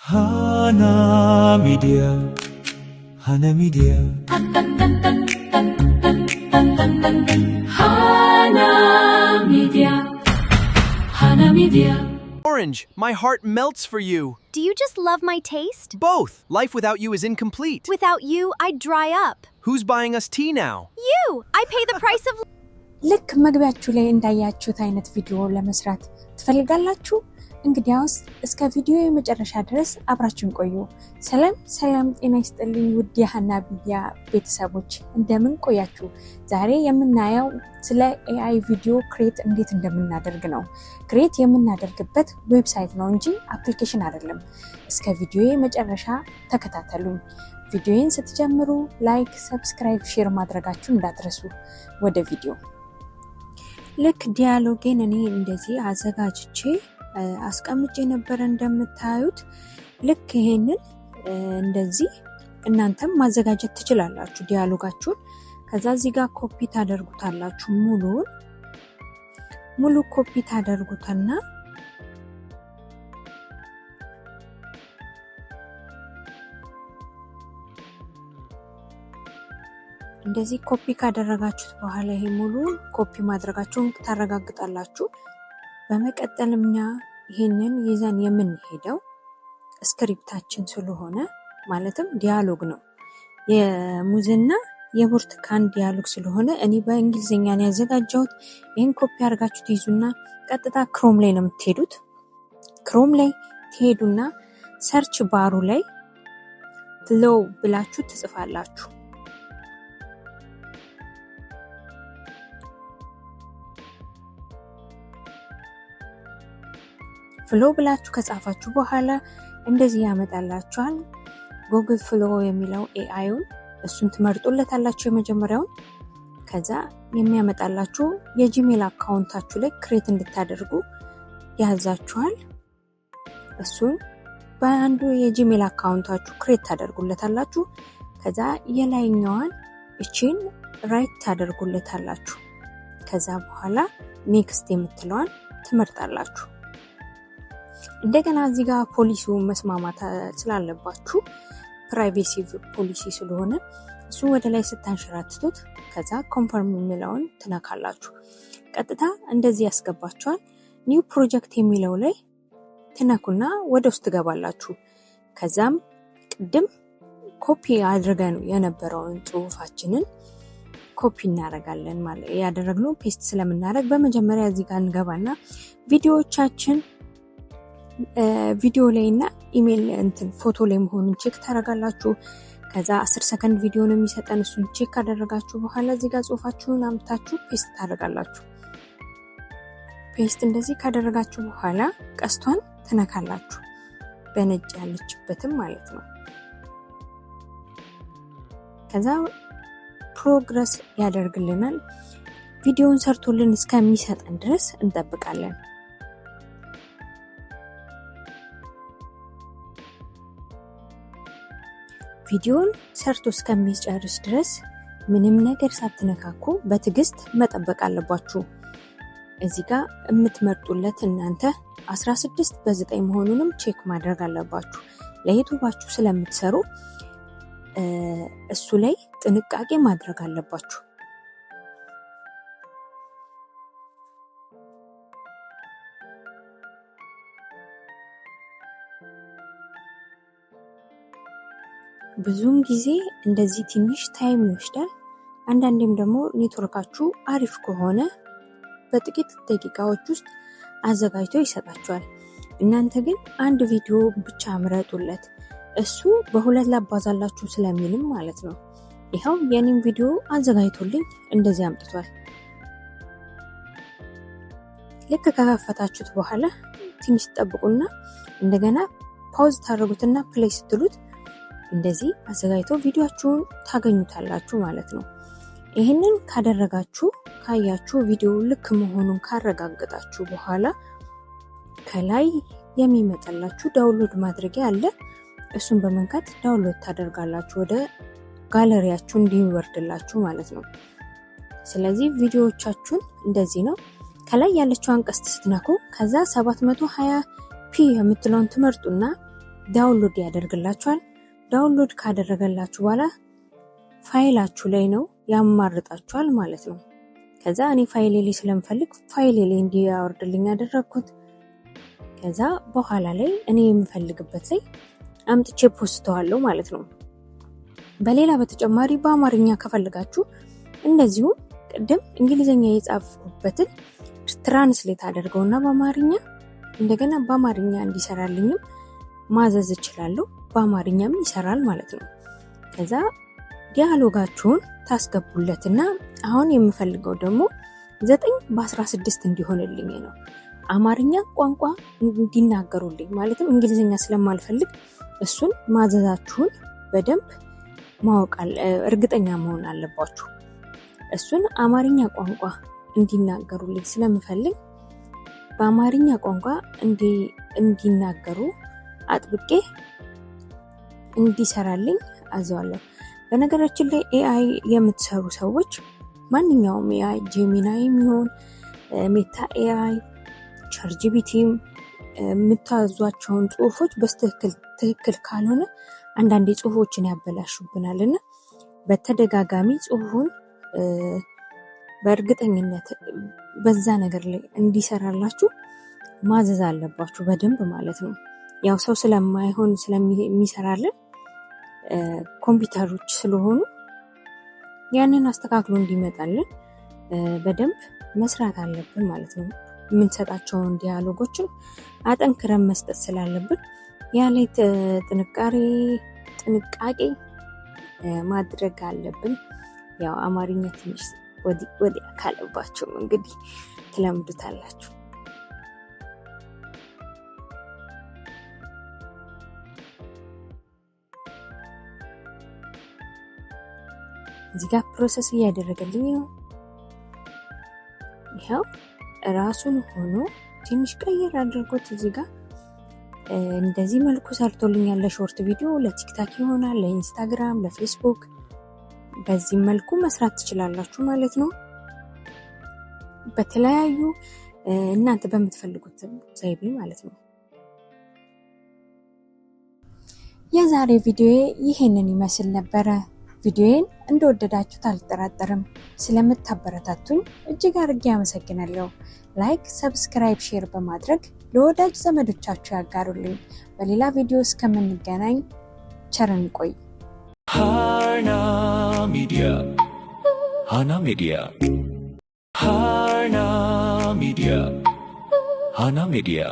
Hana Media, Hana Media, Hana Media, Hana Media. Orange, my heart melts for you. Do you just love my taste? Both. Life without you is incomplete. Without you, I'd dry up. Who's buying us tea now? You! I pay the price of... ልክ መግቢያችሁ ላይ እንዳያችሁት አይነት ቪዲዮ ለመስራት ትፈልጋላችሁ? እንግዲያውስ እስከ ቪዲዮ የመጨረሻ ድረስ አብራችሁን ቆዩ። ሰላም ጤና ይስጥልኝ ውድ የሃና ሚዲያ ቤተሰቦች እንደምን ቆያችሁ? ዛሬ የምናየው ስለ AI ቪዲዮ ክሬት እንዴት እንደምናደርግ ነው። ክሬት የምናደርግበት ዌብሳይት ነው እንጂ አፕሊኬሽን አይደለም። እስከ ቪዲዮ የመጨረሻ ተከታተሉኝ። ቪዲዮን ስትጀምሩ ላይክ፣ ሰብስክራይብ፣ ሼር ማድረጋችሁ እንዳትረሱ። ወደ ቪዲዮ ልክ ዲያሎጌን እኔ እንደዚህ አዘጋጅቼ አስቀምጬ ነበር እንደምታዩት። ልክ ይሄንን እንደዚህ እናንተም ማዘጋጀት ትችላላችሁ ዲያሎጋችሁን። ከዛ እዚህ ጋር ኮፒ ታደርጉታላችሁ። ሙሉ ኮፒ ታደርጉትና እንደዚህ ኮፒ ካደረጋችሁት በኋላ ይሄ ሙሉ ኮፒ ማድረጋችሁን ታረጋግጣላችሁ። በመቀጠልኛ ይሄንን ይዘን የምንሄደው ስክሪፕታችን ስለሆነ ማለትም ዲያሎግ ነው። የሙዝና የብርቱካን ዲያሎግ ስለሆነ እኔ በእንግሊዘኛ ነው ያዘጋጀሁት። ይሄን ኮፒ አድርጋችሁ ትይዙና ቀጥታ ክሮም ላይ ነው የምትሄዱት። ክሮም ላይ ትሄዱና ሰርች ባሩ ላይ ፍሎው ብላችሁ ትጽፋላችሁ። ፍሎ ብላችሁ ከጻፋችሁ በኋላ እንደዚህ ያመጣላችኋል። ጉግል ፍሎ የሚለው ኤአይውን እሱን ትመርጡለታላችሁ የመጀመሪያውን። ከዛ የሚያመጣላችሁ የጂሜል አካውንታችሁ ላይ ክሬት እንድታደርጉ ያዛችኋል። እሱን በአንዱ የጂሜል አካውንታችሁ ክሬት ታደርጉለታላችሁ። ከዛ የላይኛዋን እቺን ራይት ታደርጉለታላችሁ። ከዛ በኋላ ኔክስት የምትለዋን ትመርጣላችሁ። እንደገና እዚህ ጋር ፖሊሲው መስማማት ስላለባችሁ ፕራይቬሲ ፖሊሲ ስለሆነ እሱ ወደ ላይ ስታንሸራትቱት ከዛ ኮንፈርም የሚለውን ትነካላችሁ። ቀጥታ እንደዚህ ያስገባችኋል። ኒው ፕሮጀክት የሚለው ላይ ትነኩና ወደ ውስጥ ትገባላችሁ። ከዛም ቅድም ኮፒ አድርገን የነበረውን ጽሁፋችንን ኮፒ እናደርጋለን ማለት ያደረግነው ፔስት ስለምናደርግ በመጀመሪያ እዚህ ጋር እንገባና ቪዲዮዎቻችን ቪዲዮ ላይ እና ኢሜል ፎቶ ላይ መሆኑን ቼክ ታደርጋላችሁ። ከዛ 10 ሰከንድ ቪዲዮ ነው የሚሰጠን። እሱን ቼክ ካደረጋችሁ በኋላ እዚህ ጋር ጽሁፋችሁን አምጥታችሁ ፔስት ታደርጋላችሁ። ፔስት እንደዚህ ካደረጋችሁ በኋላ ቀስቷን ትነካላችሁ፣ በነጭ ያለችበትም ማለት ነው። ከዛ ፕሮግረስ ያደርግልናል። ቪዲዮውን ሰርቶልን እስከሚሰጠን ድረስ እንጠብቃለን። ቪዲዮን ሰርቶ እስከሚጨርስ ድረስ ምንም ነገር ሳትነካኩ በትዕግስት መጠበቅ አለባችሁ። እዚህ ጋር የምትመርጡለት እናንተ 16:9 መሆኑንም ቼክ ማድረግ አለባችሁ። ለዩቲዩባችሁ ስለምትሰሩ እሱ ላይ ጥንቃቄ ማድረግ አለባችሁ። ብዙም ጊዜ እንደዚህ ትንሽ ታይም ይወስዳል። አንዳንዴም ደግሞ ኔትወርካችሁ አሪፍ ከሆነ በጥቂት ደቂቃዎች ውስጥ አዘጋጅቶ ይሰጣችኋል። እናንተ ግን አንድ ቪዲዮ ብቻ ምረጡለት፣ እሱ በሁለት ላባዛላችሁ ስለሚልም ማለት ነው። ይኸው የኔም ቪዲዮ አዘጋጅቶልኝ እንደዚህ አምጥቷል። ልክ ከከፈታችሁት በኋላ ትንሽ ተጠብቁና እንደገና ፓውዝ ታደርጉትና ፕሌይ ስትሉት እንደዚህ አዘጋጅቶ ቪዲዮአችሁን ታገኙታላችሁ ማለት ነው። ይሄንን ካደረጋችሁ ካያችሁ ቪዲዮ ልክ መሆኑን ካረጋግጣችሁ በኋላ ከላይ የሚመጣላችሁ ዳውንሎድ ማድረጊያ አለ። እሱን በመንካት ዳውንሎድ ታደርጋላችሁ ወደ ጋለሪያችሁ እንዲወርድላችሁ ማለት ነው። ስለዚህ ቪዲዮዎቻችሁን እንደዚህ ነው። ከላይ ያለችውን ቀስት ስትነኩ ከዛ 720p የምትለውን ትመርጡና ዳውንሎድ ያደርግላችኋል። ዳውንሎድ ካደረገላችሁ በኋላ ፋይላችሁ ላይ ነው ያማርጣችኋል ማለት ነው። ከዛ እኔ ፋይሌ ላይ ስለምፈልግ ፋይሌ ላይ እንዲያወርድልኝ ያደረኩት። ከዛ በኋላ ላይ እኔ የምፈልግበት ላይ አምጥቼ ፖስተዋለሁ ማለት ነው። በሌላ በተጨማሪ በአማርኛ ከፈልጋችሁ እንደዚሁ ቅድም እንግሊዘኛ የጻፍኩበትን ትራንስሌት አደርገውና በአማርኛ እንደገና በአማርኛ እንዲሰራልኝም ማዘዝ እችላለሁ። በአማርኛም ይሰራል ማለት ነው። ከዛ ዲያሎጋችሁን ታስገቡለትና አሁን የምፈልገው ደግሞ 9:16 እንዲሆንልኝ ነው። አማርኛ ቋንቋ እንዲናገሩልኝ ማለትም እንግሊዘኛ ስለማልፈልግ እሱን ማዘዛችሁን በደንብ እርግጠኛ መሆን አለባችሁ። እሱን አማርኛ ቋንቋ እንዲናገሩልኝ ስለምፈልግ በአማርኛ ቋንቋ እንዲናገሩ አጥብቄ እንዲሰራልኝ አዘዋለሁ። በነገራችን ላይ ኤአይ የምትሰሩ ሰዎች ማንኛውም ኤአይ ጄሚናይ የሚሆን ሜታ ኤአይ ቻትጂፒቲም የምታዟቸውን ጽሁፎች በትክክል ካልሆነ አንዳንዴ ጽሁፎችን ያበላሹብናልና በተደጋጋሚ ጽሁፉን በእርግጠኝነት በዛ ነገር ላይ እንዲሰራላችሁ ማዘዝ አለባችሁ በደንብ ማለት ነው። ያው ሰው ስለማይሆን ስለሚሰራልን ኮምፒውተሮች ስለሆኑ ያንን አስተካክሎ እንዲመጣልን በደንብ መስራት አለብን ማለት ነው። የምንሰጣቸውን ዲያሎጎችን አጠንክረን መስጠት ስላለብን ያ ላይ ጥንቃቄ ማድረግ አለብን። ያው አማርኛ ትንሽ ወዲያ ካለባችሁ እንግዲህ ትለምዱታላችሁ። እዚህ ጋር ፕሮሰስ እያደረገልኝ ነው። ይሄው ራሱን ሆኖ ትንሽ ቀየር አድርጎት እዚህ ጋር እንደዚህ መልኩ ሰርቶልኛል። ለሾርት ቪዲዮ ለቲክታክ ይሆናል፣ ለኢንስታግራም፣ ለፌስቡክ በዚህ መልኩ መስራት ትችላላችሁ ማለት ነው። በተለያዩ እናንተ በምትፈልጉት ዘይቤ ማለት ነው። የዛሬ ቪዲዮ ይሄንን ይመስል ነበረ። ቪዲዮዬን እንደወደዳችሁት አልጠራጠርም። ስለምታበረታቱኝ እጅግ አድርጌ አመሰግናለሁ። ላይክ፣ ሰብስክራይብ፣ ሼር በማድረግ ለወዳጅ ዘመዶቻችሁ ያጋሩልኝ። በሌላ ቪዲዮ እስከምንገናኝ ቸር እንቆይ። Hana Media. Hana Media. Hana Media. Hana Media.